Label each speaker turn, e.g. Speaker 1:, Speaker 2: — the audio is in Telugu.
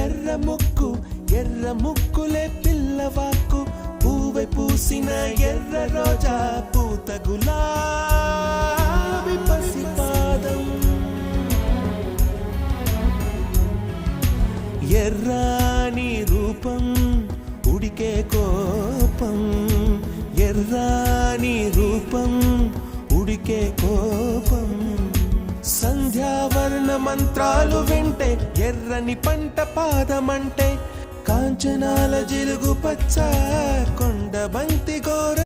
Speaker 1: ఎర్ర ముక్కు ఎర్ర ముక్కులే పిల్లవాకు పూవై పూసిన ఎర్ర రోజా పూత గులాబీ పసిపాదం ఎర్రాని రూపం ఉడికే కోపం ఎర్రాని రూపం ఉడికే కోపం సంధ్యావర్ణ మంత్రాలు వింటే ఎర్రని పంట పాదమంటే కాంచనాల జిలుగు పచ్చ కొండ బంతి గోర